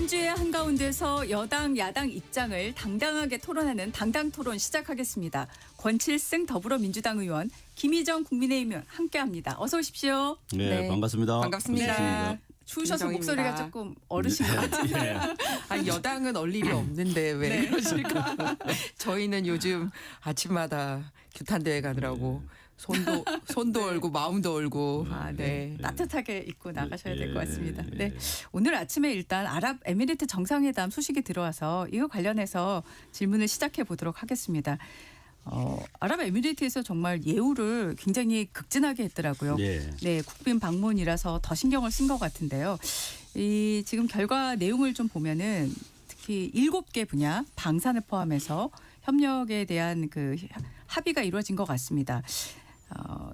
한 주의 한가운데서 여당, 야당 입장을 당당하게 토론하는 당당토론 시작하겠습니다. 권칠승 더불어민주당 의원, 김희정 국민의힘 의원 함께합니다. 어서 오십시오. 네, 반갑습니다. 반갑습니다. 추우셔서 김희정입니다. 목소리가 조금 어르신 것 같아요. 아니, 여당은 얼 일이 없는데 왜 그러실까? 저희는 요즘 아침마다 규탄대회 가느라고 손도 얼고 마음도 얼고. 네. 따뜻하게 입고 나가셔야 될 것 같습니다. 예. 네. 오늘 아침에 일단 아랍에미리트 정상회담 소식이 들어와서 이거 관련해서 질문을 시작해 보도록 하겠습니다. 아랍에미리트에서 정말 예우를 굉장히 극진하게 했더라고요. 네, 국빈 방문이라서 더 신경을 쓴 것 같은데요. 이 지금 결과 내용을 좀 보면은 특히 7개 분야 방산을 포함해서 협력에 대한 그 합의가 이루어진 것 같습니다.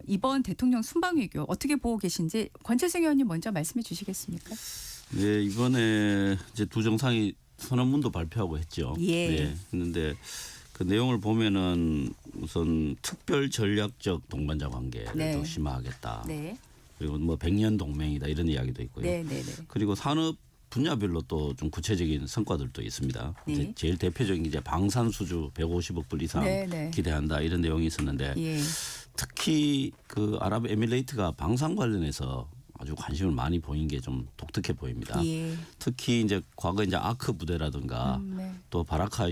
이번 대통령 순방 외교 어떻게 보고 계신지 권칠승 의원님 먼저 말씀해 주시겠습니까? 네, 이번에 이제 두 정상이 선언문도 발표하고 했죠. 예. 네, 했는데 그 내용을 보면은 우선 특별 전략적 동반자 관계를 네. 더 심화하겠다. 네. 그리고 뭐 100년 동맹이다 이런 이야기도 있고요. 네, 네, 네. 그리고 산업 분야별로 또 좀 구체적인 성과들도 있습니다. 네. 이제 제일 대표적인 게 이제 방산 수주 150억 불 이상 네, 네. 기대한다 이런 내용이 있었는데 예. 특히 그 아랍에미레이트가 방산 관련해서 아주 관심을 많이 보인 게 좀 독특해 보입니다. 예. 특히 이제 과거 이제 아크 부대라든가 네. 또 바라카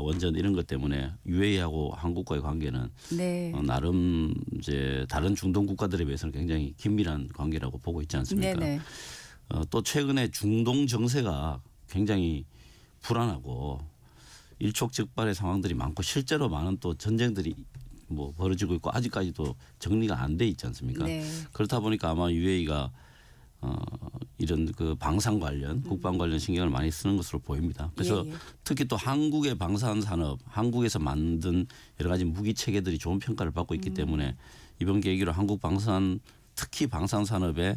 원전 이런 것 때문에 UAE하고 한국과의 관계는 네. 나름 이제 다른 중동 국가들에 비해서는 굉장히 긴밀한 관계라고 보고 있지 않습니까? 네, 네. 또 최근에 중동 정세가 굉장히 불안하고 일촉즉발의 상황들이 많고 실제로 많은 또 전쟁들이 뭐 벌어지고 있고 아직까지도 정리가 안 돼 있지 않습니까? 네. 그렇다 보니까 아마 UAE가 이런 그 방산 관련 국방 관련 신경을 많이 쓰는 것으로 보입니다. 그래서 예, 예. 특히 또 한국의 방산 산업, 한국에서 만든 여러 가지 무기 체계들이 좋은 평가를 받고 있기 때문에 이번 계기로 한국 방산 특히 방산 산업에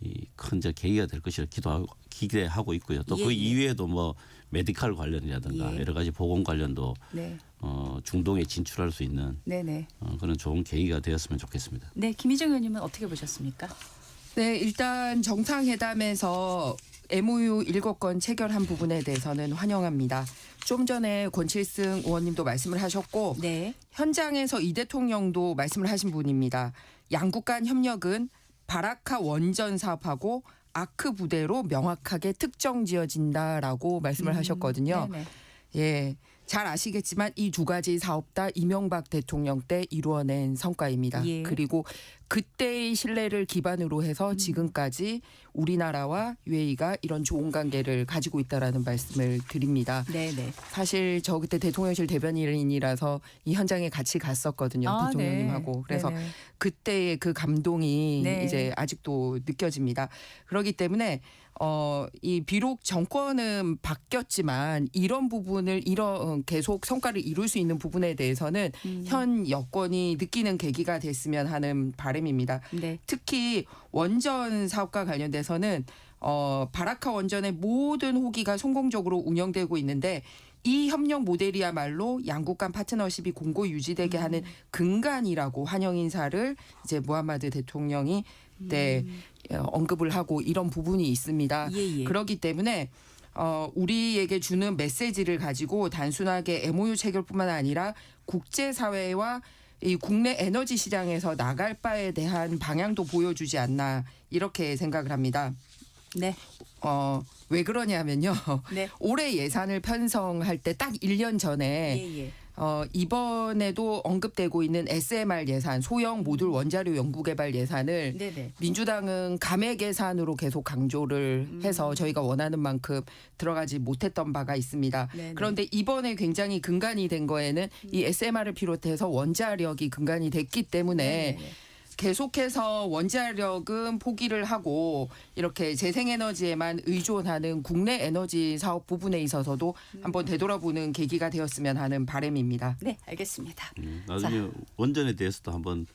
이 큰 이제 계기가 될 것이라 기대하고 있고요. 또 그 예, 예. 이외에도 뭐 메디칼 관련이라든가 예. 여러 가지 보건 관련도 네. 중동에 진출할 수 있는 네, 네. 그런 좋은 계기가 되었으면 좋겠습니다. 네, 김희정 의원님은 어떻게 보셨습니까? 네, 일단 정상회담에서 MOU 7건 체결한 부분에 대해서는 환영합니다. 좀 전에 권칠승 의원님도 말씀을 하셨고 네. 현장에서 이 대통령도 말씀을 하신 분입니다. 양국 간 협력은 바라카 원전 사업하고 아크 부대로 명확하게 특정 지어진다라고 말씀을 하셨거든요. 네네. 예, 잘 아시겠지만 이 두 가지 사업 다 이명박 대통령 때 이루어낸 성과입니다. 예. 그리고 그때의 신뢰를 기반으로 해서 지금까지 우리나라와 UAE가 이런 좋은 관계를 가지고 있다라는 말씀을 드립니다. 네네. 사실 저 그때 대통령실 대변인이라서 이 현장에 같이 갔었거든요. 아, 대통령님하고. 네. 그래서 네네. 그때의 그 감동이 네. 이제 아직도 느껴집니다. 그렇기 때문에 이 비록 정권은 바뀌었지만 이런 부분을 계속 성과를 이룰 수 있는 부분에 대해서는 현 여권이 느끼는 계기가 됐으면 하는 바람입니다. 네. 특히 원전 사업과 관련돼서는 바라카 원전의 모든 호기가 성공적으로 운영되고 있는데 이 협력 모델이야말로 양국 간 파트너십이 공고 유지되게 하는 근간이라고 환영 인사를 이제 무하마드 대통령이 그때 언급을 하고 이런 부분이 있습니다. 예, 예. 그렇기 때문에 우리에게 주는 메시지를 가지고 단순하게 MOU 체결뿐만 아니라 국제사회와 이 국내 에너지 시장에서 나갈 바에 대한 방향도 보여주지 않나 이렇게 생각을 합니다. 네. 왜 그러냐면요. 네. 올해 예산을 편성할 때 딱 1년 전에 예, 예. 이번에도 언급되고 있는 SMR 예산, 소형 모듈 원자료 연구개발 예산을 네네. 민주당은 감액 예산으로 계속 강조를 해서 저희가 원하는 만큼 들어가지 못했던 바가 있습니다. 네네. 그런데 이번에 굉장히 근간이 된 거에는 이 SMR을 비롯해서 원자력이 근간이 됐기 때문에 네네. 계속해서 원자력은 포기를 하고 이렇게 재생에너지에만 의존하는 국내 에너지 사업 부분에 있어서도 한번 되돌아보는 계기가 되었으면 하는 바람입니다. 네, 알겠습니다. 나중에 원전에 대해서도 한번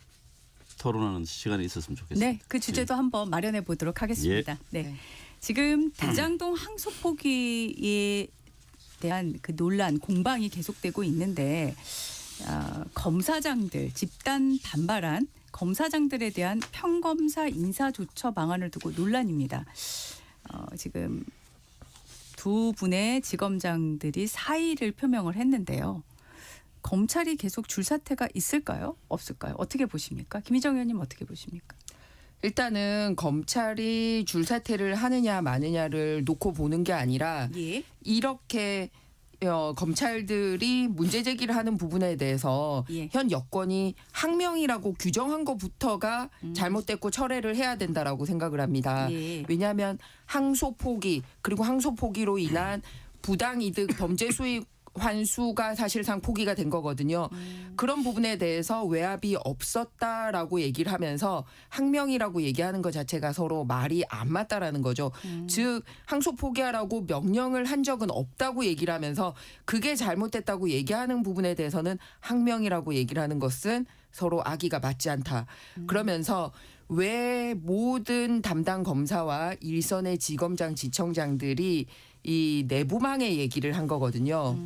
토론하는 시간이 있었으면 좋겠습니다. 네, 그 주제도 한번 마련해 보도록 하겠습니다. 네. 네. 지금 대장동 항소 포기에 대한 그 논란, 공방이 계속되고 있는데 검사장들 집단 반발한 검사장들에 대한 평검사 인사 조처 방안을 두고 논란입니다. 지금 두 분의 지검장들이 사의를 표명을 했는데요. 검찰이 계속 줄사태가 있을까요? 없을까요? 어떻게 보십니까? 김희정 의원님 어떻게 보십니까? 일단은 검찰이 줄사퇴를 하느냐 마느냐를 놓고 보는 게 아니라 예. 이렇게 검찰들이 문제 제기를 하는 부분에 대해서 예. 현 여권이 항명이라고 규정한 것부터가 잘못됐고 철회를 해야 된다라고 생각을 합니다. 예. 왜냐하면 항소 포기 그리고 항소 포기로 인한 부당이득 범죄 수익 환수가 사실상 포기가 된 거거든요. 그런 부분에 대해서 외압이 없었다라고 얘기를 하면서 항명이라고 얘기하는 것 자체가 서로 말이 안 맞다라는 거죠. 즉 항소 포기하라고 명령을 한 적은 없다고 얘기를 하면서 그게 잘못됐다고 얘기하는 부분에 대해서는 항명이라고 얘기를 하는 것은 서로 악의가 맞지 않다. 그러면서 왜 모든 담당 검사와 일선의 지검장, 지청장들이 이 내부망의 얘기를 한 거거든요.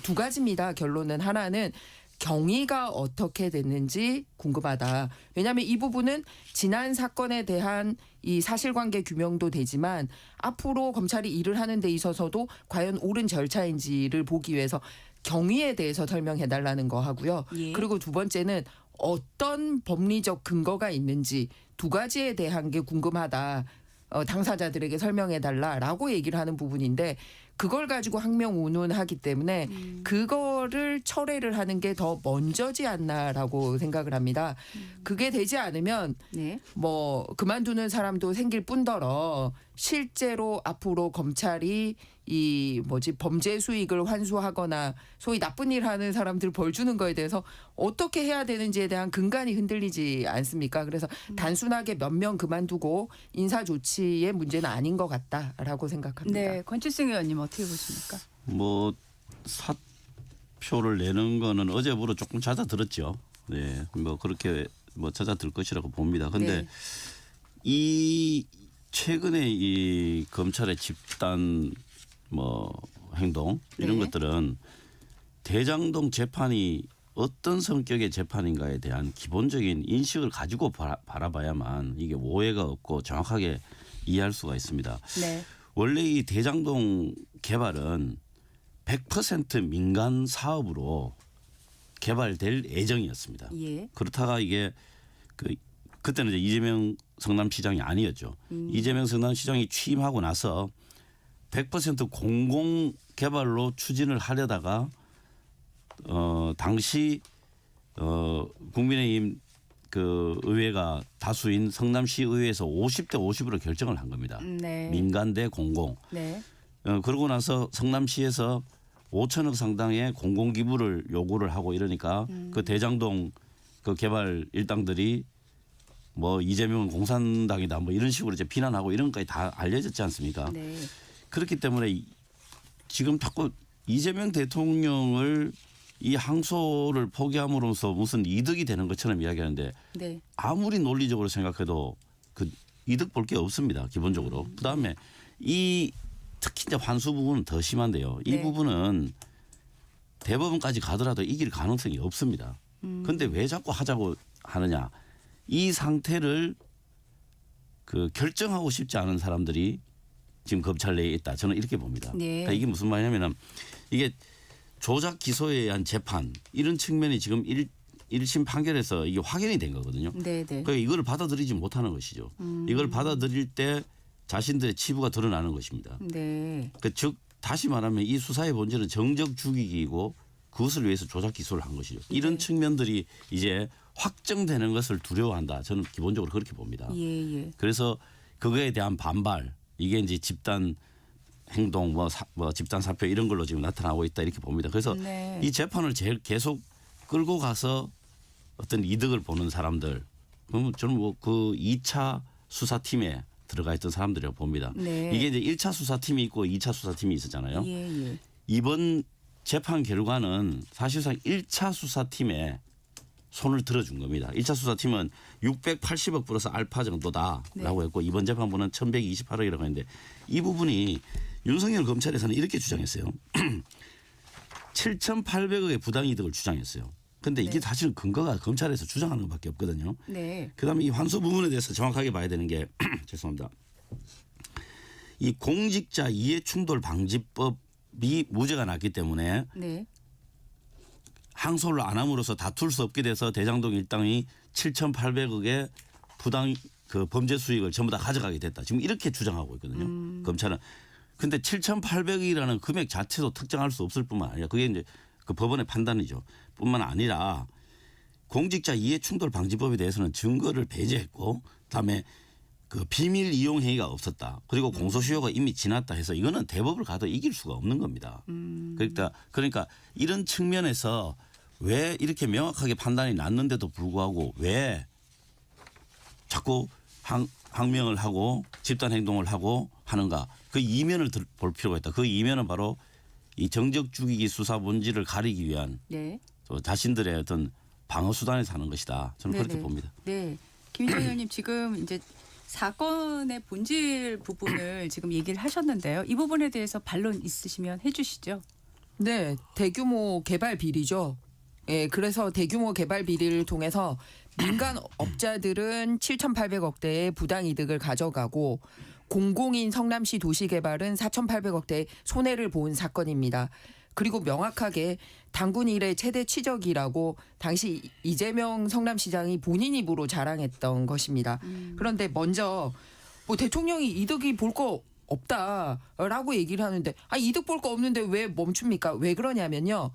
두 가지입니다. 결론은 하나는 경위가 어떻게 됐는지 궁금하다. 왜냐하면 이 부분은 지난 사건에 대한 이 사실관계 규명도 되지만 앞으로 검찰이 일을 하는 데 있어서도 과연 옳은 절차인지를 보기 위해서 경위에 대해서 설명해달라는 거 하고요. 예. 그리고 두 번째는 어떤 법리적 근거가 있는지 두 가지에 대한 게 궁금하다. 당사자들에게 설명해달라라고 얘기를 하는 부분인데 그걸 가지고 항명 운운하기 때문에 그거를 철회를 하는 게 더 먼저지 않나라고 생각을 합니다. 그게 되지 않으면 네. 뭐 그만두는 사람도 생길 뿐더러 실제로 앞으로 검찰이 이 범죄 수익을 환수하거나 소위 나쁜 일 하는 사람들 벌 주는 거에 대해서 어떻게 해야 되는지에 대한 근간이 흔들리지 않습니까? 그래서 단순하게 몇 명 그만두고 인사 조치의 문제는 아닌 것 같다라고 생각합니다. 네, 권칠승 의원님 어떻게 보십니까? 뭐 사표를 내는 거는 어제부로 조금 잦아들었죠. 네, 뭐 그렇게 뭐 잦아들 것이라고 봅니다. 근데 네. 이 최근에 이 검찰의 집단 뭐 행동 이런 네. 것들은 대장동 재판이 어떤 성격의 재판인가에 대한 기본적인 인식을 가지고 바라봐야만 이게 오해가 없고 정확하게 이해할 수가 있습니다. 네. 원래 이 대장동 개발은 100% 민간 사업으로 개발될 예정이었습니다. 예. 그렇다가 이게 그때는 이제 이재명 성남시장이 아니었죠. 이재명 성남시장이 취임하고 나서 100% 공공 개발로 추진을 하려다가 당시 국민의힘 그 의회가 다수인 성남시 의회에서 50대 50으로 결정을 한 겁니다. 네. 민간 대 공공. 네. 그러고 나서 성남시에서 5천억 상당의 공공 기부를 요구를 하고 이러니까 그 대장동 그 개발 일당들이 뭐 이재명은 공산당이다 뭐 이런 식으로 이제 비난하고 이런 것까지 다 알려졌지 않습니까? 네. 그렇기 때문에 지금 자꾸 이재명 대통령을 이 항소를 포기함으로써 무슨 이득이 되는 것처럼 이야기하는데 네. 아무리 논리적으로 생각해도 그 이득 볼 게 없습니다. 기본적으로. 그다음에 이 특히 이제 환수 부분은 더 심한데요. 이 네. 부분은 대법원까지 가더라도 이길 가능성이 없습니다. 그런데 왜 자꾸 하자고 하느냐. 이 상태를 그 결정하고 싶지 않은 사람들이 지금 검찰 내에 있다. 저는 이렇게 봅니다. 네. 그러니까 이게 무슨 말이냐면 이게 조작 기소에 의한 재판 이런 측면이 지금 1심 판결에서 이게 확인이 된 거거든요. 네, 네. 그러니까 이걸 받아들이지 못하는 것이죠. 이걸 받아들일 때 자신들의 치부가 드러나는 것입니다. 네. 즉 다시 말하면 이 수사의 본질은 정적 죽이기이고 그것을 위해서 조작 기소를 한 것이죠. 이런 네. 측면들이 이제 확정되는 것을 두려워한다. 저는 기본적으로 그렇게 봅니다. 예, 예. 그래서 그거에 대한 반발 이게 이제 집단 행동 뭐 집단 사표 이런 걸로 지금 나타나고 있다 이렇게 봅니다. 그래서 네. 이 재판을 계속 끌고 가서 어떤 이득을 보는 사람들 그러면 저는 뭐 그 2차 수사팀에 들어가 있던 사람들이라고 봅니다. 네. 이게 이제 1차 수사팀이 있고 2차 수사팀이 있었잖아요. 예, 예. 이번 재판 결과는 사실상 1차 수사팀에 손을 들어준 겁니다. 1차 수사팀은 680억 플러스 알파 정도다라고 네. 했고 이번 재판부는 1128억이라고 했는데 이 부분이 윤석열 검찰에서는 이렇게 주장했어요. 7,800억의 부당이득을 주장했어요. 그런데 이게 네. 사실 근거가 검찰에서 주장하는 것밖에 없거든요. 네. 그다음에 이 환수 부분에 대해서 정확하게 봐야 되는 게 죄송합니다. 이 공직자 이해충돌 방지법이 무죄가 났기 때문에 네. 항소를 안 함으로써 다툴 수 없게 돼서 대장동 일당이 7,800억의 부당 그 범죄 수익을 전부 다 가져가게 됐다. 지금 이렇게 주장하고 있거든요. 검찰은. 근데 7,800억이라는 금액 자체도 특정할 수 없을 뿐만 아니라 그게 이제 그 법원의 판단이죠. 뿐만 아니라 공직자 이해충돌 방지법에 대해서는 증거를 배제했고 그다음에 그 비밀 이용 행위가 없었다. 그리고 공소시효가 이미 지났다 해서 이거는 대법을 가도 이길 수가 없는 겁니다. 그러니까 이런 측면에서 왜 이렇게 명확하게 판단이 났는데도 불구하고 왜 자꾸 항명을 하고 집단 행동을 하고 하는가. 그 이면을 볼 필요가 있다. 그 이면은 바로 이 정적 죽이기 수사 본질을 가리기 위한 네. 또 자신들의 어떤 방어 수단에서 하는 것이다. 저는 네네. 그렇게 봅니다. 네. 김희정 의원님 지금 이제 사건의 본질 부분을 지금 얘기를 하셨는데요. 이 부분에 대해서 반론 있으시면 해주시죠. 네, 대규모 개발 비리죠. 예, 그래서 대규모 개발 비리를 통해서 민간 업자들은 7,800억대의 부당 이득을 가져가고 공공인 성남시 도시개발은 4,800억대의 손해를 본 사건입니다. 그리고 명확하게 당군 이래 최대 치적이라고 당시 이재명 성남시장이 본인 입으로 자랑했던 것입니다. 그런데 먼저 뭐 대통령이 이득이 볼 거 없다라고 얘기를 하는데 이득 볼 거 없는데 왜 멈춥니까? 왜 그러냐면요.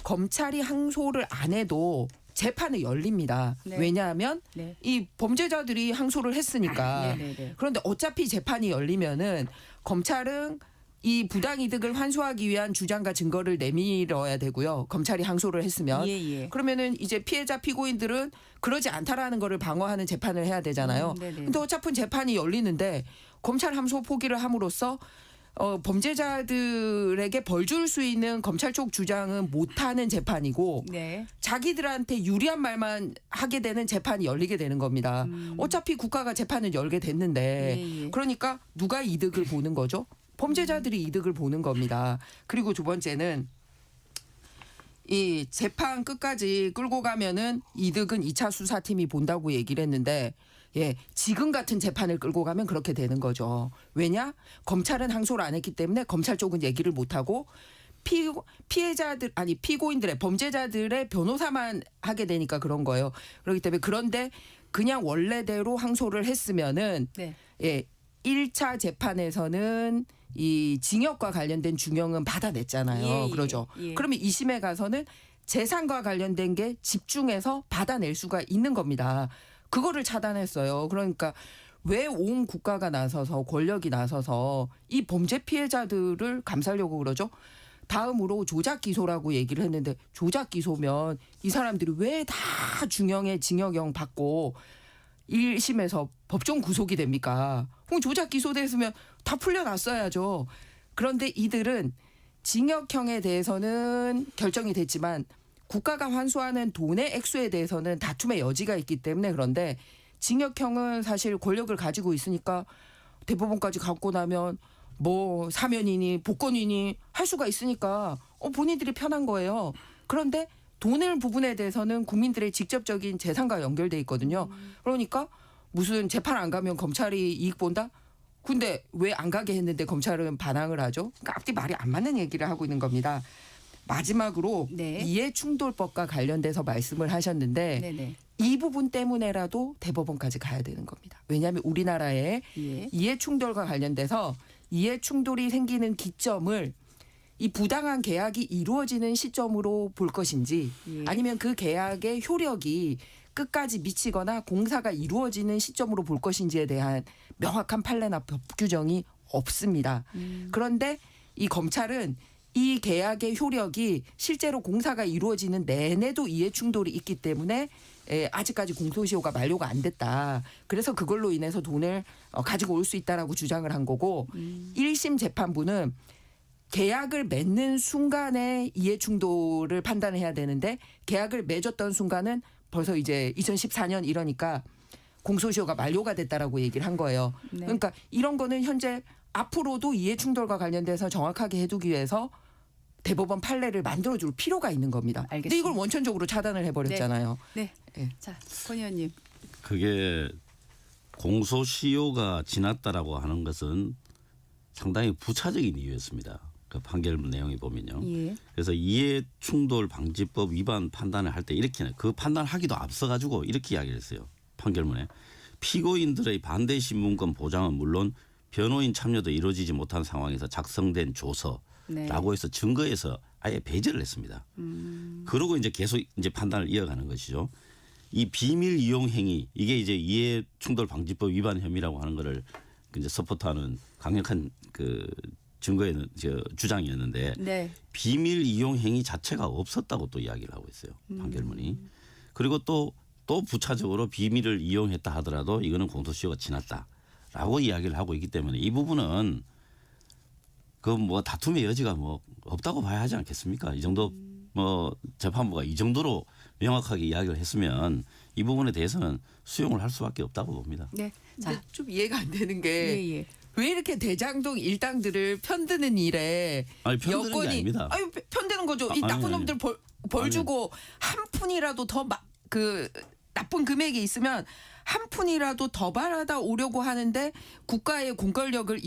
검찰이 항소를 안 해도 재판이 열립니다. 네. 왜냐하면 네. 이 범죄자들이 항소를 했으니까. 네네네. 그런데 어차피 재판이 열리면은 검찰은 이 부당이득을 환수하기 위한 주장과 증거를 내밀어야 되고요. 검찰이 항소를 했으면. 예. 그러면은 이제 피해자 피고인들은 그러지 않다라는 거를 방어하는 재판을 해야 되잖아요. 네네. 근데 어차피 재판이 열리는데 검찰 항소 포기를 함으로써 범죄자들에게 벌 줄 수 있는 검찰 쪽 주장은 못하는 재판이고 네. 자기들한테 유리한 말만 하게 되는 재판이 열리게 되는 겁니다. 어차피 국가가 재판을 열게 됐는데 예. 그러니까 누가 이득을 보는 거죠? 범죄자들이 이득을 보는 겁니다. 그리고 두 번째는 이 재판 끝까지 끌고 가면은 이득은 2차 수사팀이 본다고 얘기를 했는데 지금 같은 재판을 끌고 가면 그렇게 되는 거죠. 왜냐? 검찰은 항소를 안 했기 때문에 검찰 쪽은 얘기를 못 하고 피해자들 피고인들의 범죄자들의 변호사만 하게 되니까 그런 거예요. 그렇기 때문에 그런데 그냥 원래대로 항소를 했으면은 네. 1차 재판에서는 이 징역과 관련된 중형은 받아냈잖아요. 그러죠. 예. 그러면 2심에 가서는 재산과 관련된 게 집중해서 받아낼 수가 있는 겁니다. 그거를 차단했어요. 그러니까 왜 온 국가가 나서서 권력이 나서서 이 범죄 피해자들을 감싸려고 그러죠? 다음으로 조작 기소라고 얘기를 했는데 조작 기소면 이 사람들이 왜 다 중형의 징역형 받고 1심에서 법정 구속이 됩니까? 그럼 조작 기소됐으면 다 풀려났어야죠. 그런데 이들은 징역형에 대해서는 결정이 됐지만 국가가 환수하는 돈의 액수에 대해서는 다툼의 여지가 있기 때문에 그런데 징역형은 사실 권력을 가지고 있으니까 대법원까지 갖고 나면 뭐 사면이니 복권이니 할 수가 있으니까 본인들이 편한 거예요. 그런데 돈을 부분에 대해서는 국민들의 직접적인 재산과 연결돼 있거든요. 그러니까 무슨 재판 안 가면 검찰이 이익 본다? 근데 왜 안 가게 했는데 검찰은 반항을 하죠? 그러니까 앞뒤 말이 안 맞는 얘기를 하고 있는 겁니다. 마지막으로 네. 이해충돌법과 관련돼서 말씀을 하셨는데 네네. 이 부분 때문에라도 대법원까지 가야 되는 겁니다. 왜냐하면 우리나라에 예. 이해충돌과 관련돼서 이해충돌이 생기는 기점을 이 부당한 계약이 이루어지는 시점으로 볼 것인지 예. 아니면 그 계약의 효력이 끝까지 미치거나 공사가 이루어지는 시점으로 볼 것인지에 대한 명확한 판례나 법 규정이 없습니다. 그런데 이 검찰은 이 계약의 효력이 실제로 공사가 이루어지는 내내도 이해충돌이 있기 때문에 아직까지 공소시효가 만료가 안 됐다. 그래서 그걸로 인해서 돈을 가지고 올 수 있다라고 주장을 한 거고 1심 재판부는 계약을 맺는 순간에 이해충돌을 판단을 해야 되는데 계약을 맺었던 순간은 벌써 이제 2014년 이러니까 공소시효가 만료가 됐다라고 얘기를 한 거예요. 네. 그러니까 이런 거는 현재 앞으로도 이해충돌과 관련돼서 정확하게 해두기 위해서 대법원 판례를 만들어줄 필요가 있는 겁니다. 근데 알겠습니다. 이걸 원천적으로 차단을 해버렸잖아요. 네. 예. 자, 권 의원님. 그게 공소시효가 지났다라고 하는 것은 상당히 부차적인 이유였습니다. 그 판결문 내용에 보면요. 예. 그래서 이해충돌 방지법 위반 판단을 할 때 이렇게 그 판단하기도 앞서 가지고 이렇게 이야기를 했어요. 판결문에 피고인들의 반대 신문권 보장은 물론 변호인 참여도 이루어지지 못한 상황에서 작성된 조서라고 네. 해서 증거에서 아예 배제를 했습니다. 그러고 이제 계속 이제 판단을 이어가는 것이죠. 이 비밀 이용 행위 이게 이제 이해충돌 방지법 위반 혐의라고 하는 거를 이제 서포트하는 강력한 그 증거에는 주장이었는데 네. 비밀 이용 행위 자체가 없었다고 또 이야기를 하고 있어요. 판결문이. 그리고 또 부차적으로 비밀을 이용했다 하더라도 이거는 공소시효가 지났다라고 이야기를 하고 있기 때문에 이 부분은 그 뭐 다툼의 여지가 뭐 없다고 봐야 하지 않겠습니까? 이 정도 뭐 재판부가 이 정도로 명확하게 이야기를 했으면 이 부분에 대해서는 수용을 할 수밖에 없다고 봅니다. 네. 자, 자, 좀 이해가 안 되는 게 예, 예. 왜 이렇게 대장동 일당들을 편드는 일에 아니, 편드는 게 아닙니다. 아유, 편드는 거죠. 이 아니, 나쁜 아니. 놈들 벌 주고 한 푼이라도 더 그 나쁜 금액이 있으면 한 푼이라도 더 받아 오려고 하는데 국가의 공권력을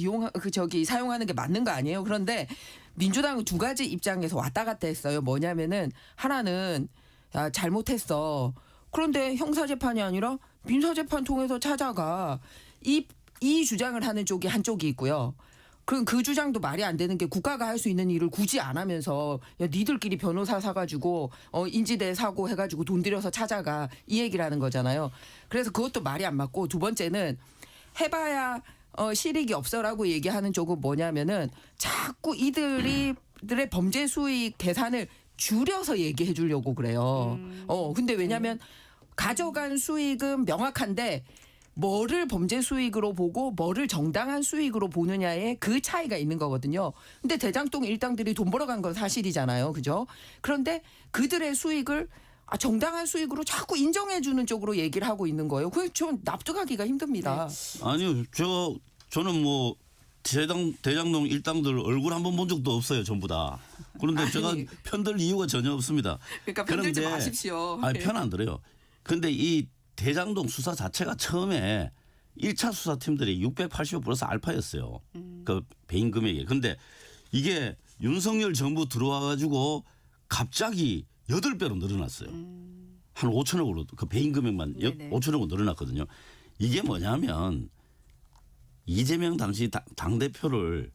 사용하는 게 맞는 거 아니에요? 그런데 민주당은 두 가지 입장에서 왔다 갔다 했어요. 뭐냐면은 하나는 야, 잘못했어. 그런데 형사재판이 아니라 민사재판 통해서 찾아가. 이 주장을 하는 쪽이 한쪽이 있고요. 그럼 그 주장도 말이 안 되는 게 국가가 할 수 있는 일을 굳이 안 하면서 야, 니들끼리 변호사 사가지고 인지대 사고 해가지고 돈 들여서 찾아가 이 얘기를 하는 거잖아요. 그래서 그것도 말이 안 맞고 두 번째는 해봐야 실익이 없어라고 얘기하는 쪽은 뭐냐면은 자꾸 이들의 범죄 수익 계산을 줄여서 얘기해 주려고 그래요. 근데 왜냐면 가져간 수익은 명확한데 뭐를 범죄 수익으로 보고 뭐를 정당한 수익으로 보느냐에 그 차이가 있는 거거든요. 근데 대장동 일당들이 돈 벌어간 건 사실이잖아요. 그죠? 그런데 그들의 수익을 정당한 수익으로 자꾸 인정해 주는 쪽으로 얘기를 하고 있는 거예요. 그게 좀 납득하기가 힘듭니다. 아니요. 저는 뭐 대장동 일당들 얼굴 한번 본 적도 없어요. 전부 다. 그런데 제가 편들 이유가 전혀 없습니다. 그러니까 편들지 마십시오. 아니, 편 안 들어요. 그런데 이 대장동 수사 자체가 처음에 1차 수사팀들이 680억 플러스 알파였어요. 그 배임 금액이. 그런데 이게 윤석열 정부 들어와 가지고 갑자기 8배로 늘어났어요. 한 5천억으로 그 배임 금액만 네네. 5천억으로 늘어났거든요. 이게 뭐냐면 이재명 당시 당대표를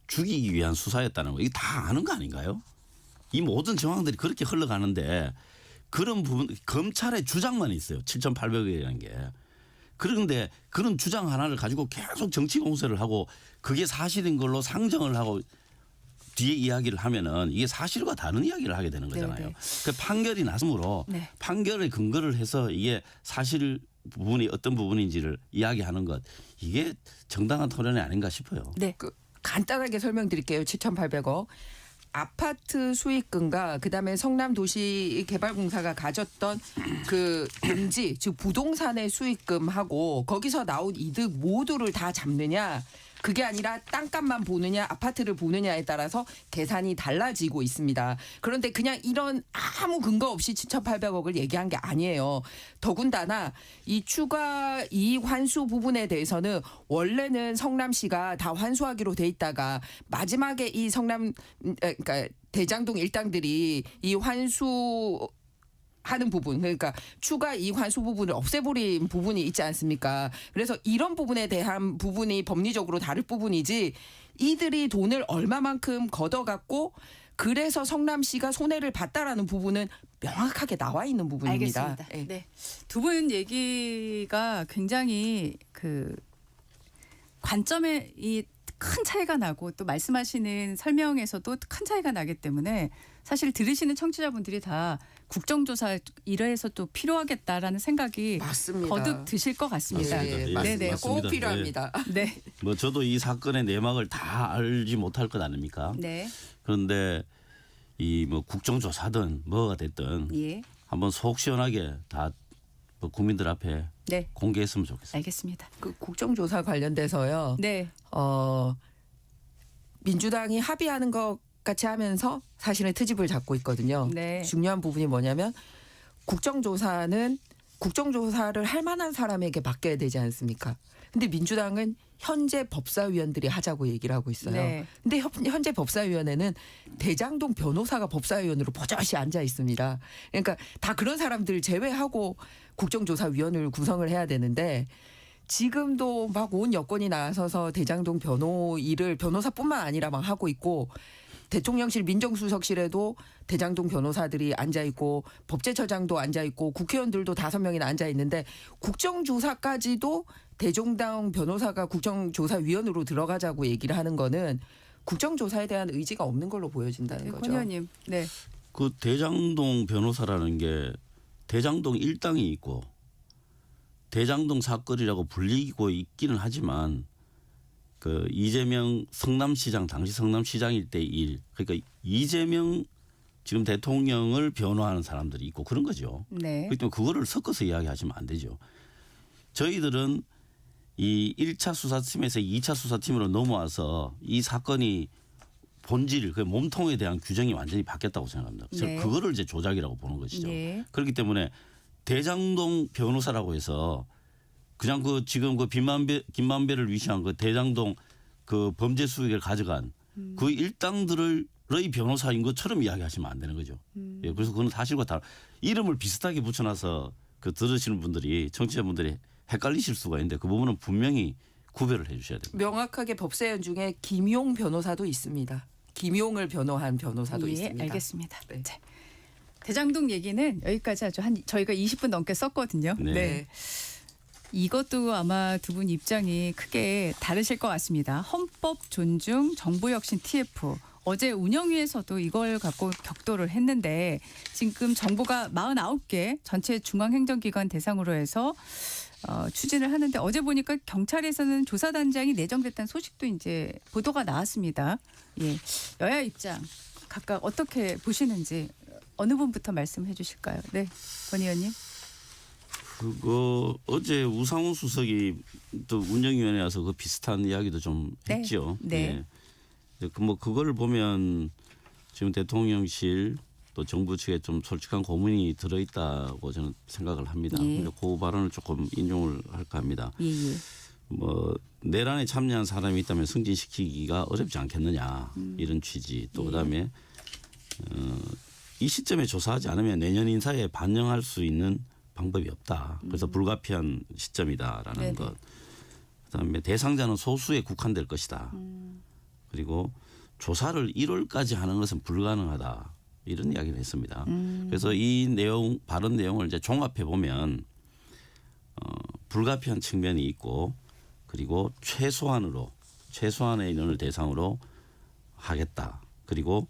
죽이기 위한 수사였다는 거. 이게 다 아는 거 아닌가요? 이 모든 정황들이 그렇게 흘러가는데 그런 부분 검찰의 주장만 있어요. 7,800억이라는 게. 그런데 그런 주장 하나를 가지고 계속 정치 공세를 하고 그게 사실인 걸로 상정을 하고 뒤에 이야기를 하면은 이게 사실과 다른 이야기를 하게 되는 거잖아요. 네네. 그 판결이 났으므로 네. 판결에 근거를 해서 이게 사실 부분이 어떤 부분인지를 이야기하는 것 이게 정당한 토론이 아닌가 싶어요. 네. 간단하게 설명드릴게요. 7,800억. 아파트 수익금과 그다음에 성남도시개발공사가 가졌던 그 용지 즉 부동산의 수익금하고 거기서 나온 이득 모두를 다 잡느냐 그게 아니라 땅값만 보느냐 아파트를 보느냐에 따라서 계산이 달라지고 있습니다. 그런데 그냥 이런 아무 근거 없이 7,800억을 얘기한 게 아니에요. 더군다나 이 추가 이익 환수 부분에 대해서는 원래는 성남시가 다 환수하기로 돼 있다가 마지막에 이 그러니까 대장동 일당들이 이 환수 하는 부분 그러니까 추가 이익 환수 부분을 없애버린 부분이 있지 않습니까? 그래서 이런 부분에 대한 부분이 법리적으로 다를 부분이지 이들이 돈을 얼마만큼 걷어갔고 그래서 성남시가 손해를 봤다라는 부분은 명확하게 나와 있는 부분입니다. 알겠습니다. 네. 네. 두 분 얘기가 굉장히 그 관점에 이 큰 차이가 나고 또 말씀하시는 설명에서도 큰 차이가 나기 때문에 사실 들으시는 청취자분들이 다 국정조사 이래서 또 필요하겠다라는 생각이 맞습니다. 거듭 드실 것 같습니다. 맞습니다. 네, 예, 맞습니다. 맞습니다. 꼭 필요합니다. 네. 뭐 저도 이 사건의 내막을 다 알지 못할 것 아닙니까? 네. 그런데 이 뭐 국정조사든 뭐가 됐든 예. 한번 속 시원하게 다 뭐 국민들 앞에 네. 공개했으면 좋겠습니다. 알겠습니다. 그 국정조사 관련돼서요. 네. 민주당이 합의하는 것 같이 하면서 사실은 트집을 잡고 있거든요. 네. 중요한 부분이 뭐냐면 국정조사는 국정조사를 할 만한 사람에게 맡겨야 되지 않습니까? 근데 민주당은 현재 법사위원들이 하자고 얘기를 하고 있어요. 네. 근데 현재 법사위원회는 대장동 변호사가 법사위원으로 버젓이 앉아 있습니다. 그러니까 다 그런 사람들 제외하고 국정조사위원회를 구성을 해야 되는데 지금도 막 온 여권이 나서서 대장동 변호 일을 변호사뿐만 아니라 막 하고 있고 대통령실 민정수석실에도 대장동 변호사들이 앉아 있고 법제처장도 앉아 있고 국회의원들도 5명이나 앉아 있는데 국정조사까지도 대종당 변호사가 국정조사위원으로 들어가자고 얘기를 하는 거는 국정조사에 대한 의지가 없는 걸로 보여진다는 거죠. 권 의원님. 네. 그 대장동 변호사라는 게 대장동 일당이 있고 대장동 사건이라고 불리고 있기는 하지만 그 이재명 성남시장 당시 성남시장일 때 일 그러니까 이재명 지금 대통령을 변호하는 사람들이 있고 그런 거죠. 네. 그렇기 때문에 그거를 섞어서 이야기하시면 안 되죠. 저희들은 이 1차 수사팀에서 2차 수사팀으로 넘어와서 이 사건이 본질, 그 몸통에 대한 규정이 완전히 바뀌었다고 생각합니다. 네. 그거를 이제 조작이라고 보는 것이죠. 네. 그렇기 때문에 대장동 변호사라고 해서 그냥 그 지금 그 김만배를 위시한 그 대장동 그 범죄 수익을 가져간 그 일당들의 변호사인 것처럼 이야기하시면 안 되는 거죠. 예, 그래서 그건 사실과 이름을 비슷하게 붙여놔서 그 들으시는 분들이 청취자분들이 헷갈리실 수가 있는데 그 부분은 분명히 구별을 해 주셔야 됩니다. 명확하게 법사위원 중에 김용 변호사도 있습니다. 김용을 변호한 변호사도 예, 있습니다. 알겠습니다. 네. 자, 대장동 얘기는 여기까지 하죠. 저희가 20분 넘게 썼거든요. 네. 이것도 아마 두 분 입장이 크게 다르실 것 같습니다. 헌법 존중, 정부혁신 TF. 어제 운영위에서도 이걸 갖고 격돌을 했는데 지금 정부가 49개 전체 중앙행정기관 대상으로 해서 추진을 하는데 어제 보니까 경찰에서는 조사단장이 내정됐다는 소식도 이제 보도가 나왔습니다. 예, 여야 입장 각각 어떻게 보시는지 어느 분부터 말씀해 주실까요? 네, 권 의원님. 그거 어제 우상호 수석이 또 운영위원회 와서 그 비슷한 이야기도 좀 네. 했죠. 네. 예. 뭐 그거를 보면 지금 대통령실 또 정부 측에 좀 솔직한 고문이 들어있다고 저는 생각을 합니다. 예. 근데 그 발언을 조금 인용을 할까 합니다. 예, 예. 뭐 내란에 참여한 사람이 있다면 승진시키기가 어렵지 않겠느냐 이런 취지. 또 예. 그다음에 이 시점에 조사하지 않으면 내년 인사에 반영할 수 있는 방법이 없다. 그래서 불가피한 시점이다라는 네네. 것. 그다음에 대상자는 소수에 국한될 것이다. 그리고 조사를 1월까지 하는 것은 불가능하다. 이런 이야기를 했습니다. 그래서 이 내용 발언 내용을 이제 종합해 보면 불가피한 측면이 있고 그리고 최소한의 인원을 대상으로 하겠다. 그리고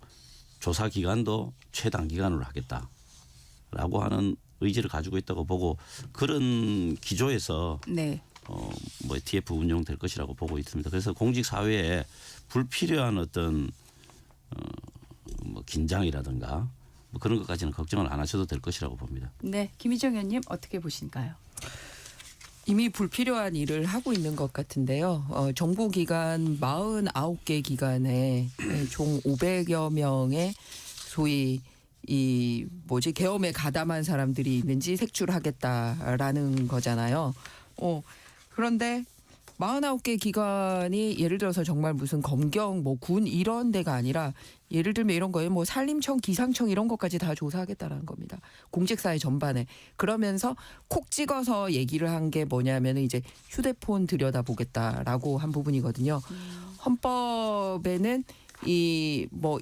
조사 기간도 최단기간으로 하겠다라고 하는 의지를 가지고 있다고 보고 그런 기조에서 네. 뭐 TF 운영될 것이라고 보고 있습니다. 그래서 공직 사회에 불필요한 어떤 뭐 긴장이라든가 뭐 그런 것까지는 걱정을 안 하셔도 될 것이라고 봅니다. 네, 김희정 의원님 어떻게 보신가요? 이미 불필요한 일을 하고 있는 것 같은데요. 정부기관 49개 기관에 총 500여 명의 소위 계엄에 가담한 사람들이 있는지 색출하겠다라는 거잖아요. 그런데 49개 기관이 예를 들어서 정말 무슨 검경, 군 이런 데가 아니라 예를 들면 이런 거예요. 산림청, 기상청 이런 것까지 다 조사하겠다라는 겁니다. 공직사회 전반에. 그러면서 콕 찍어서 얘기를 한 게 뭐냐면은 이제 휴대폰 들여다보겠다라고 한 부분이거든요. 헌법에는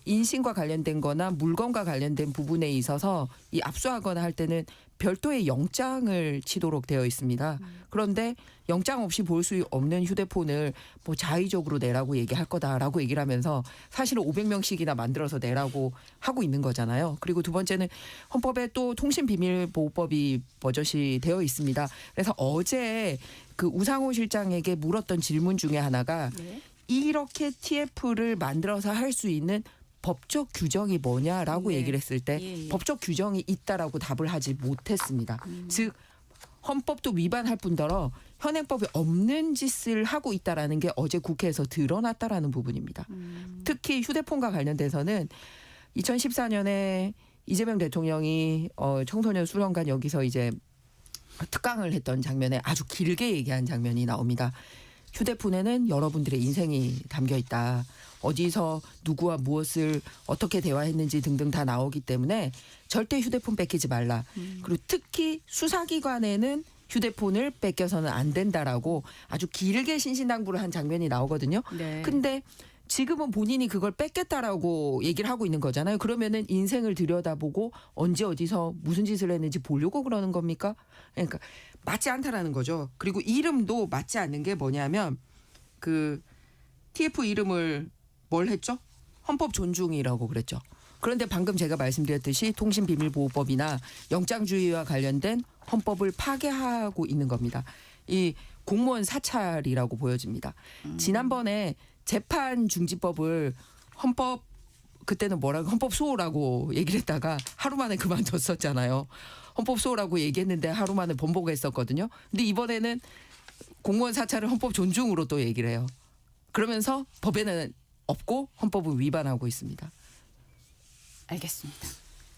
인신과 관련된 거나 물건과 관련된 부분에 있어서 이 압수하거나 할 때는 별도의 영장을 치도록 되어 있습니다. 그런데 영장 없이 볼 수 없는 휴대폰을 자의적으로 내라고 얘기할 거다라고 얘기를 하면서 사실은 500명씩이나 만들어서 내라고 하고 있는 거잖아요. 그리고 두 번째는 헌법에 또 통신비밀보호법이 버젓이 되어 있습니다. 그래서 어제 그 우상호 실장에게 물었던 질문 중에 하나가 네. 이렇게 TF를 만들어서 할 수 있는 법적 규정이 뭐냐라고 네. 얘기를 했을 때 예. 법적 규정이 있다라고 답을 하지 못했습니다. 즉 헌법도 위반할 뿐더러 현행법에 없는 짓을 하고 있다라는 게 어제 국회에서 드러났다라는 부분입니다. 특히 휴대폰과 관련돼서는 2014년에 이재명 대통령이 청소년 수련관 여기서 이제 특강을 했던 장면에 아주 길게 얘기한 장면이 나옵니다. 휴대폰에는 여러분들의 인생이 담겨 있다. 어디서 누구와 무엇을 어떻게 대화했는지 등등 다 나오기 때문에 절대 휴대폰 뺏기지 말라. 그리고 특히 수사기관에는 휴대폰을 뺏겨서는 안 된다라고 아주 길게 신신당부를 한 장면이 나오거든요. 네. 근데 지금은 본인이 그걸 뺏겠다라고 얘기를 하고 있는 거잖아요. 그러면은 인생을 들여다보고 언제 어디서 무슨 짓을 했는지 보려고 그러는 겁니까? 그러니까 맞지 않다라는 거죠. 그리고 이름도 맞지 않는 게 뭐냐면 그 TF 이름을 뭘 했죠? 헌법 존중이라고 그랬죠. 그런데 방금 제가 말씀드렸듯이 통신비밀보호법이나 영장주의와 관련된 헌법을 파괴하고 있는 겁니다. 이 공무원 사찰이라고 보여집니다. 지난번에 재판중지법을 헌법 그때는 뭐라고 헌법 수호라고 얘기를 했다가 하루 만에 그만뒀었잖아요. 헌법 수호라고 얘기했는데 하루 만에 번복했었거든요. 근데 이번에는 공무원 사찰을 헌법 존중으로 또 얘기를 해요. 그러면서 법에는 없고 헌법을 위반하고 있습니다. 알겠습니다.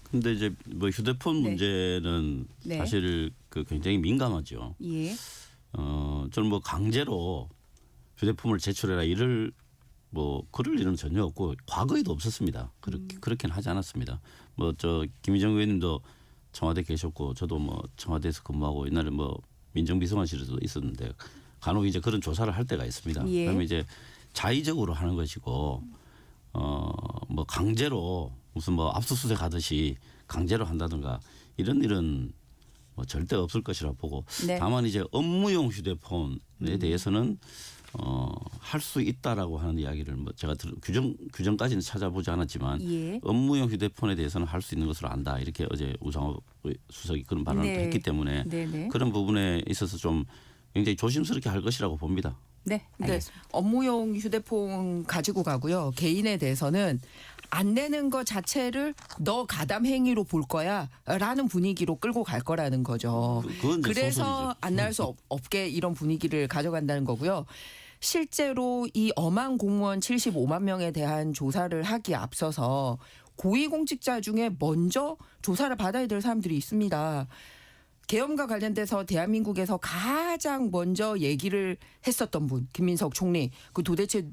근데 이제 뭐 휴대폰 네. 문제는 네. 사실 그 굉장히 민감하죠. 예. 저는 뭐 강제로 휴대폰을 제출해라 이럴 뭐 그럴 일은 전혀 없고 과거에도 없었습니다. 그렇게는 하지 않았습니다. 뭐 저 김희정 의원님도 청와대 계셨고 저도 뭐 청와대에서 근무하고 옛날에 뭐 민정비서관실에도 있었는데 간혹 이제 그런 조사를 할 때가 있습니다. 예. 그러면 이제 자의적으로 하는 것이고 뭐 강제로 무슨 뭐 압수수색 하듯이 강제로 한다든가 이런 일은 뭐 절대 없을 것이라 보고 네. 다만 이제 업무용 휴대폰에 대해서는 할 수 있다라고 하는 이야기를 뭐 제가 규정까지는 찾아보지 않았지만 예. 업무용 휴대폰에 대해서는 할 수 있는 것으로 안다 이렇게 어제 우상호 수석이 그런 발언을 네. 했기 때문에 네네. 그런 부분에 있어서 좀 굉장히 조심스럽게 할 것이라고 봅니다. 네. 네, 알겠습니다. 업무용 휴대폰 가지고 가고요. 개인에 대해서는 안 내는 것 자체를 너 가담 행위로 볼 거야라는 분위기로 끌고 갈 거라는 거죠. 그건 이제 그래서 소설이죠. 안 날 수 없게 이런 분위기를 가져간다는 거고요. 실제로 이 엄한 공무원 75만 명에 대한 조사를 하기에 앞서서 고위공직자 중에 먼저 조사를 받아야 될 사람들이 있습니다. 계엄과 관련돼서 대한민국에서 가장 먼저 얘기를 했었던 분 김민석 총리. 그 도대체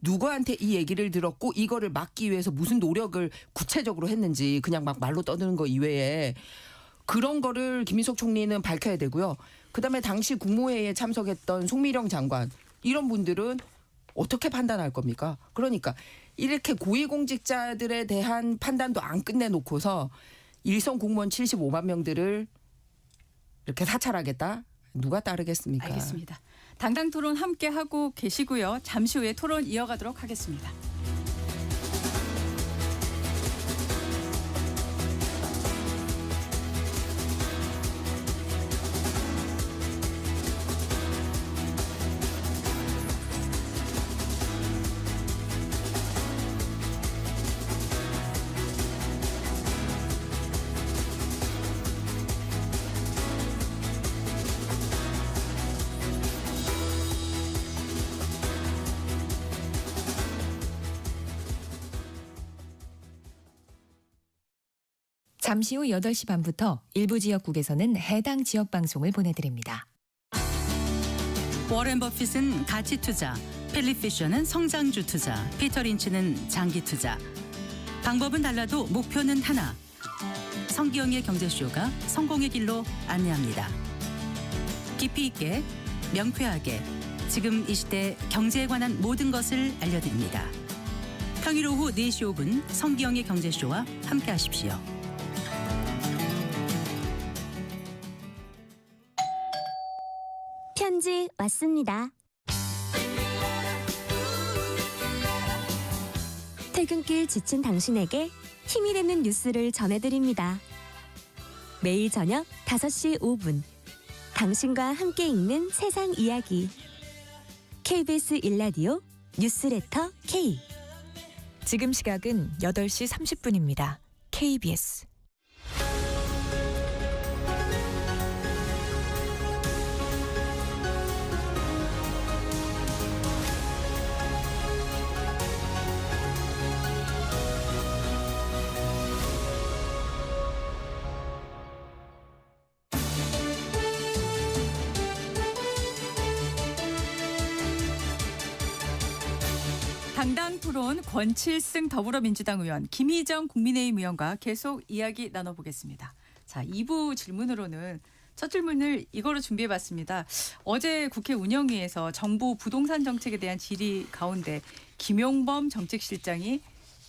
누구한테 이 얘기를 들었고 이거를 막기 위해서 무슨 노력을 구체적으로 했는지 그냥 막 말로 떠드는 거 이외에 그런 거를 김민석 총리는 밝혀야 되고요. 그다음에 당시 국무회의에 참석했던 송미령 장관 이런 분들은 어떻게 판단할 겁니까? 그러니까 이렇게 고위공직자들에 대한 판단도 안 끝내놓고서 일선 공무원 75만 명들을 이렇게 사찰하겠다? 누가 따르겠습니까? 알겠습니다. 당당 토론 함께 하고 계시고요. 잠시 후에 토론 이어가도록 하겠습니다. 잠시 후 8시 반부터 일부 지역국에서는 해당 지역 방송을 보내드립니다. 워렌 버핏은 가치 투자, 필립 피셔는 성장주 투자, 피터 린치는 장기 투자. 방법은 달라도 목표는 하나. 성기영의 경제쇼가 성공의 길로 안내합니다. 깊이 있게, 명쾌하게, 지금 이 시대 경제에 관한 모든 것을 알려드립니다. 평일 오후 4시 5분 성기영의 경제쇼와 함께하십시오. 편지 왔습니다. 퇴근길 지친 당신에게 힘이 되는 뉴스를 전해드립니다. 매일 저녁 5시 5분 당신과 함께 읽는 세상 이야기 KBS 1라디오 뉴스레터 K. 지금 시각은 8시 30분입니다. KBS 강당 토론 권칠승 더불어민주당 의원, 김희정 국민의힘 의원과 계속 이야기 나눠보겠습니다. 자, 2부 질문으로는 첫 질문을 이거로 준비해봤습니다. 어제 국회 운영위에서 정부 부동산 정책에 대한 질의 가운데 김용범 정책실장이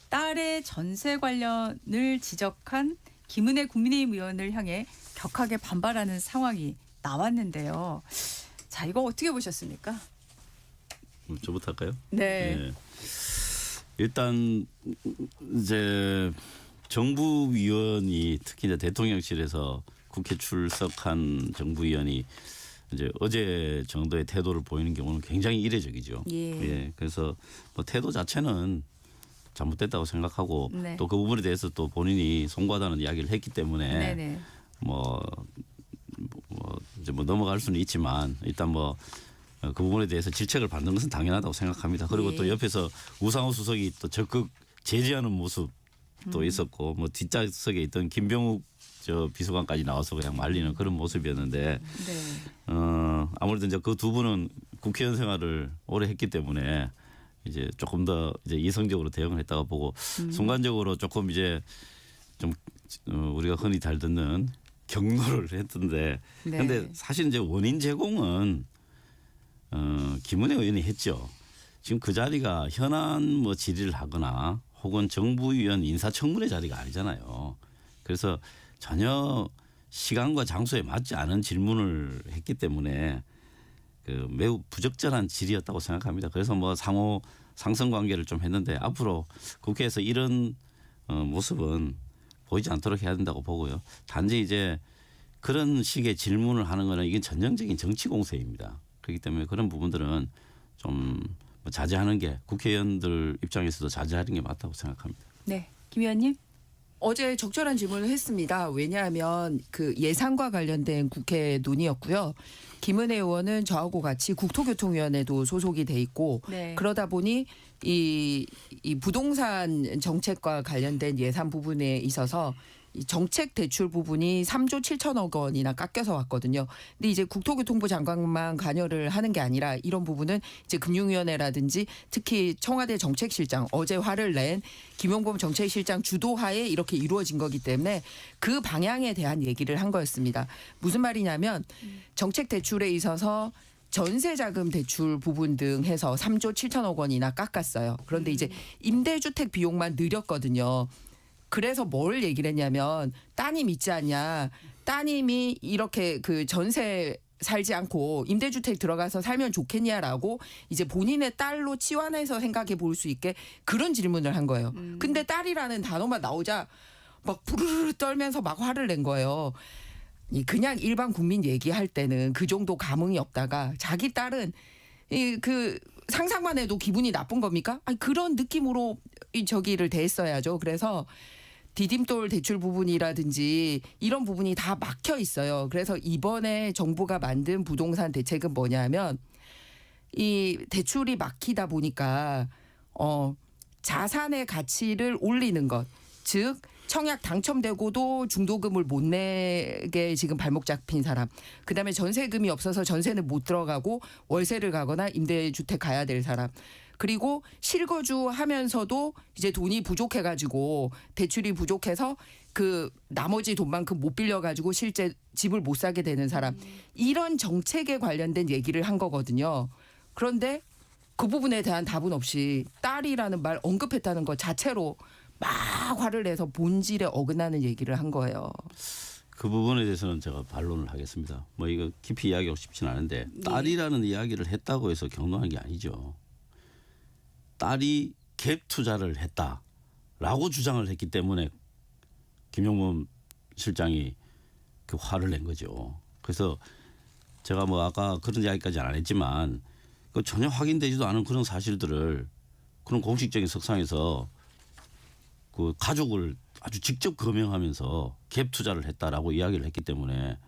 딸의 전세 관련을 지적한 김은혜 국민의힘 의원을 향해 격하게 반발하는 상황이 나왔는데요. 자, 이거 어떻게 보셨습니까? 저부터 할까요? 네. 네. 일단 이제 정부위원이 특히 이제 대통령실에서 국회 출석한 정부위원이 이제 어제 정도의 태도를 보이는 경우는 굉장히 이례적이죠. 예. 그래서 뭐 태도 자체는 잘못됐다고 생각하고 네. 또 그 부분에 대해서 또 본인이 송구하다는 이야기를 했기 때문에 네네. 이제 뭐 넘어갈 수는 있지만 일단 뭐 그 부분에 대해서 질책을 받는 것은 당연하다고 생각합니다. 그리고 예. 또 옆에서 우상호 수석이 또 적극 제지하는 모습도 있었고 뭐 뒷좌석에 있던 김병욱 저 비서관까지 나와서 그냥 말리는 그런 모습이었는데 네. 아무래도 이제 그 두 분은 국회의원 생활을 오래 했기 때문에 이제 조금 더 이제 이성적으로 대응을 했다가 보고 순간적으로 조금 이제 좀 우리가 흔히 잘 듣는 경로를 했던데 네. 근데 사실 이제 원인 제공은 김은혜 의원이 했죠. 지금 그 자리가 현안 뭐 질의를 하거나 혹은 정부위원 인사청문회 자리가 아니잖아요. 그래서 전혀 시간과 장소에 맞지 않은 질문을 했기 때문에 그 매우 부적절한 질의였다고 생각합니다. 그래서 뭐 상호 상성 관계를 좀 했는데 앞으로 국회에서 이런 모습은 보이지 않도록 해야 된다고 보고요. 단지 이제 그런 식의 질문을 하는 거는 이게 전형적인 정치 공세입니다. 그렇기 때문에 그런 부분들은 좀 자제하는 게 국회의원들 입장에서도 자제하는 게 맞다고 생각합니다. 네. 김 의원님. 어제 적절한 질문을 했습니다. 왜냐하면 그 예산과 관련된 국회 논의였고요. 김은혜 의원은 저하고 같이 국토교통위원회도 소속이 돼 있고 네. 그러다 보니 이 부동산 정책과 관련된 예산 부분에 있어서 이 정책 대출 부분이 3조 7천억 원이나 깎여서 왔거든요. 근데 이제 국토교통부 장관만 관여를 하는 게 아니라 이런 부분은 이제 금융위원회라든지 특히 청와대 정책실장 어제 화를 낸 김용범 정책실장 주도하에 이렇게 이루어진 거기 때문에 그 방향에 대한 얘기를 한 거였습니다. 무슨 말이냐면 정책 대출에 있어서 전세자금 대출 부분 등 해서 3조 7천억 원이나 깎았어요. 그런데 이제 임대주택 비용만 늘렸거든요. 그래서 뭘 얘기를 했냐면 따님 있지 않냐. 따님이 이렇게 그 전세 살지 않고 임대주택 들어가서 살면 좋겠냐라고 이제 본인의 딸로 치환해서 생각해 볼 수 있게 그런 질문을 한 거예요. 근데 딸이라는 단어만 나오자 막 부르르 떨면서 막 화를 낸 거예요. 그냥 일반 국민 얘기할 때는 그 정도 감흥이 없다가 자기 딸은 그 상상만 해도 기분이 나쁜 겁니까? 아니 그런 느낌으로 저기를 대했어야죠. 그래서 디딤돌 대출 부분이라든지 이런 부분이 다 막혀 있어요. 그래서 이번에 정부가 만든 부동산 대책은 뭐냐면 이 대출이 막히다 보니까 자산의 가치를 올리는 것, 즉 청약 당첨되고도 중도금을 못 내게 지금 발목 잡힌 사람, 그다음에 전세금이 없어서 전세는 못 들어가고 월세를 가거나 임대주택 가야 될 사람, 그리고 실거주 하면서도 이제 돈이 부족해가지고 대출이 부족해서 그 나머지 돈만큼 못 빌려가지고 실제 집을 못 사게 되는 사람, 이런 정책에 관련된 얘기를 한 거거든요. 그런데 그 부분에 대한 답은 없이 딸이라는 말 언급했다는 것 자체로 막 화를 내서 본질에 어긋나는 얘기를 한 거예요. 그 부분에 대해서는 제가 반론을 하겠습니다. 뭐 이거 깊이 이야기하고 싶지는 않은데 딸이라는 이야기를 했다고 해서 경로한 게 아니죠. 딸이 갭 투자를 했다라고 주장을 했기 때문에 김용범 실장이 그 화를 낸 거죠. 그래서 제가 뭐 아까 그런 이야기까지는 안 했지만 그 전혀 확인되지도 않은 그런 사실들을 그런 공식적인 석상에서 그 가족을 아주 직접 거명하면서 갭 투자를 했다라고 이야기를 했기 때문에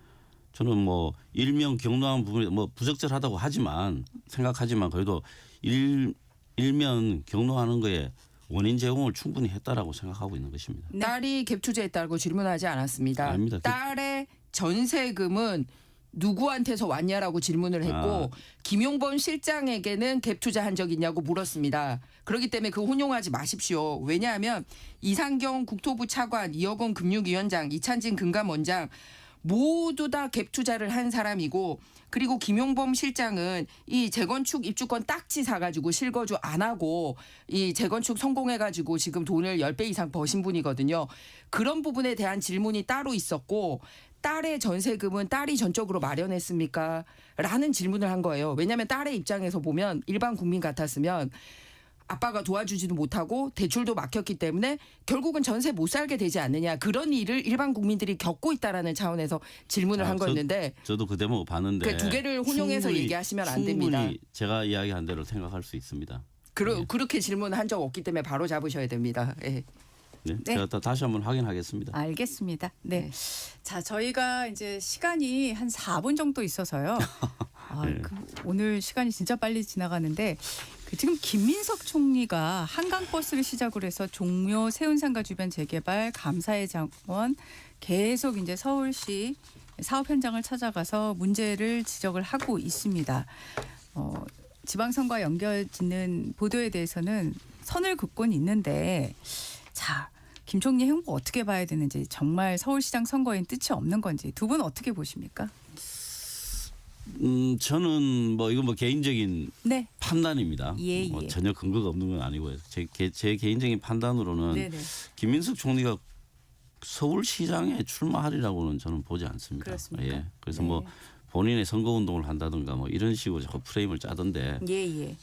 저는 뭐 일명 경로한 부분이 뭐 부적절하다고 하지만 생각하지만 그래도 일면 경로하는 거에 원인 제공을 충분히 했다라고 생각하고 있는 것입니다. 딸이 갭 투자했다고 질문하지 않았습니다. 아닙니다. 딸의 전세금은 누구한테서 왔냐라고 질문을 했고 김용범 실장에게는 갭 투자한 적 있냐고 물었습니다. 그렇기 때문에 그 혼용하지 마십시오. 왜냐하면 이상경 국토부 차관, 이어건 금융위원장, 이찬진 금감원장 모두 다 갭 투자를 한 사람이고 그리고 김용범 실장은 이 재건축 입주권 딱지 사가지고 실거주 안 하고 이 재건축 성공해가지고 지금 돈을 10배 이상 버신 분이거든요. 그런 부분에 대한 질문이 따로 있었고 딸의 전세금은 딸이 전적으로 마련했습니까? 라는 질문을 한 거예요. 왜냐하면 딸의 입장에서 보면 일반 국민 같았으면 아빠가 도와주지도 못하고 대출도 막혔기 때문에 결국은 전세 못 살게 되지 않느냐. 그런 일을 일반 국민들이 겪고 있다라는 차원에서 질문을 한 거였는데 저도 그 대목 봤는데 그 두 개를 혼용해서 충분히, 얘기하시면 안 됩니다. 충분히 제가 이야기한 대로 생각할 수 있습니다. 그렇게 질문한 적 없기 때문에 바로 잡으셔야 됩니다. 예. 네, 네. 제가 또 다시 한번 확인하겠습니다. 알겠습니다. 네. 자, 저희가 이제 시간이 한 4분 정도 있어서요. 네. 오늘 시간이 진짜 빨리 지나가는데 지금 김민석 총리가 한강버스를 시작으로 해서 종묘 세운상가 주변 재개발 감사의 장원 계속 이제 서울시 사업 현장을 찾아가서 문제를 지적을 하고 있습니다. 지방선거와 연결짓는 보도에 대해서는 선을 긋고는 있는데 자, 김 총리 행보 어떻게 봐야 되는지 정말 서울시장 선거엔 뜻이 없는 건지 두 분 어떻게 보십니까? 저는 뭐 이건 뭐 개인적인 네. 판단입니다. 예, 뭐 예. 전혀 근거가 없는 건 아니고요. 제 개인적인 판단으로는 네네. 김민석 총리가 서울시장에 출마하리라고는 저는 보지 않습니다. 그렇습니까? 예. 그래서 네. 뭐 본인의 선거운동을 한다든가 뭐 이런 식으로 자꾸 프레임을 짜던데 예.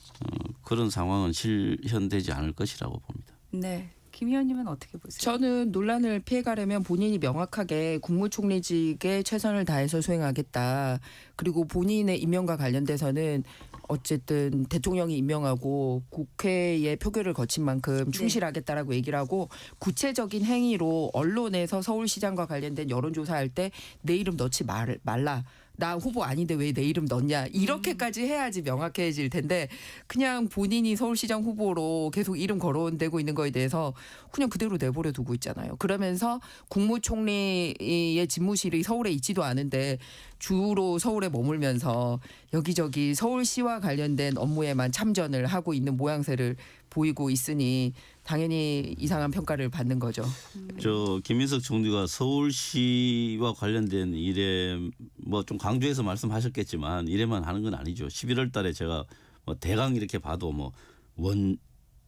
그런 상황은 실현되지 않을 것이라고 봅니다. 네. 김 의원님은 어떻게 보세요? 저는 논란을 피해가려면 본인이 명확하게 국무총리직에 최선을 다해서 수행하겠다. 그리고 본인의 임명과 관련돼서는 어쨌든 대통령이 임명하고 국회의 표결을 거친 만큼 충실하겠다라고 얘기를 하고 구체적인 행위로 언론에서 서울시장과 관련된 여론조사할 때 내 이름 넣지 말라. 나 후보 아닌데 왜 내 이름 넣냐. 이렇게까지 해야지 명확해질 텐데 그냥 본인이 서울시장 후보로 계속 이름 거론되고 있는 거에 대해서 그냥 그대로 내버려 두고 있잖아요. 그러면서 국무총리의 집무실이 서울에 있지도 않은데 주로 서울에 머물면서 여기저기 서울시와 관련된 업무에만 참전을 하고 있는 모양새를 보이고 있으니 당연히 이상한 평가를 받는 거죠. 저 김민석 총리가 서울시와 관련된 일에 뭐 좀 강조해서 말씀하셨겠지만 일에만 하는 건 아니죠. 11월 달에 제가 뭐 대강 이렇게 봐도 뭐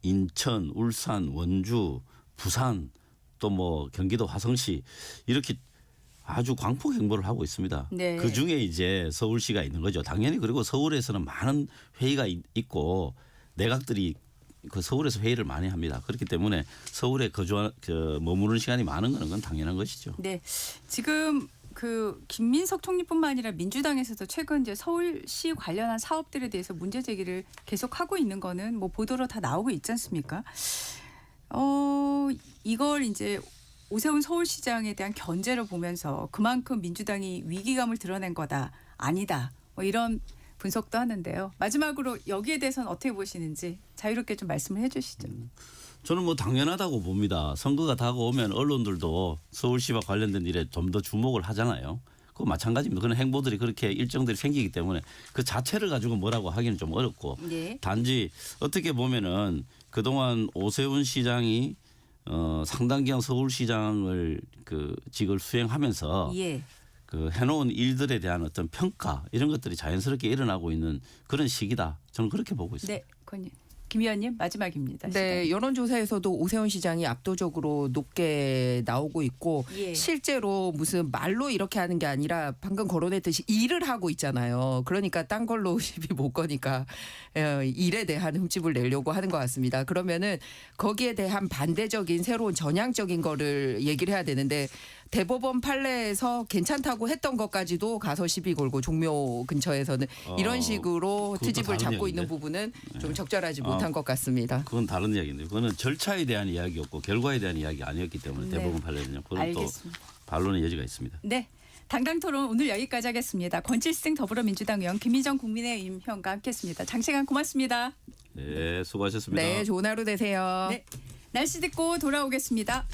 인천, 울산, 원주, 부산 또 뭐 경기도 화성시 이렇게 아주 광폭 행보를 하고 있습니다. 네. 그 중에 이제 서울시가 있는 거죠. 당연히 그리고 서울에서는 많은 회의가 있고 내각들이 그 서울에서 회의를 많이 합니다. 그렇기 때문에 서울에 머무르는 시간이 많은 건 당연한 것이죠. 네. 지금 그 김민석 총리뿐만 아니라 민주당에서도 최근 이제 서울시 관련한 사업들에 대해서 문제 제기를 계속하고 있는 거는 뭐 보도로 다 나오고 있지 않습니까? 이걸 이제 오세훈 서울시장에 대한 견제를 보면서 그만큼 민주당이 위기감을 드러낸 거다. 아니다. 뭐 이런 분석도 하는데요. 마지막으로 여기에 대해서는 어떻게 보시는지 자유롭게 좀 말씀을 해 주시죠. 저는 뭐 당연하다고 봅니다. 선거가 다가오면 언론들도 서울시와 관련된 일에 좀 더 주목을 하잖아요. 그거 마찬가지입니다. 그런 행보들이 그렇게 일정들이 생기기 때문에 그 자체를 가지고 뭐라고 하기는 좀 어렵고 예. 단지 어떻게 보면은 그동안 오세훈 시장이 상당 기간 서울시장을 그 직을 수행하면서 예. 그 해놓은 일들에 대한 어떤 평가 이런 것들이 자연스럽게 일어나고 있는 그런 시기다. 저는 그렇게 보고 있습니다. 네. 김 의원님 마지막입니다. 네, 여론조사에서도 오세훈 시장이 압도적으로 높게 나오고 있고 예. 실제로 무슨 말로 이렇게 하는 게 아니라 방금 거론했듯이 일을 하고 있잖아요. 그러니까 딴 걸로 시비 못 거니까 일에 대한 흠집을 내려고 하는 것 같습니다. 그러면은 거기에 대한 반대적인 새로운 전향적인 거를 얘기를 해야 되는데 대법원 판례에서 괜찮다고 했던 것까지도 가서 시비 걸고 종묘 근처에서는 이런 식으로 그것도 트집을 다른 잡고 얘기인데. 있는 부분은 좀 적절하지 못한 것 같습니다. 그건 다른 이야기인데 그거는 절차에 대한 이야기였고 결과에 대한 이야기 아니었기 때문에 네. 대법원 판례는요. 그건 또 알겠습니다. 반론의 여지가 있습니다. 네. 당당토론 오늘 여기까지 하겠습니다. 권칠승 더불어민주당 의원 김희정 국민의힘 의원과 함께했습니다. 장시간 고맙습니다. 네, 수고하셨습니다. 네, 좋은 하루 되세요. 네. 날씨 듣고 돌아오겠습니다.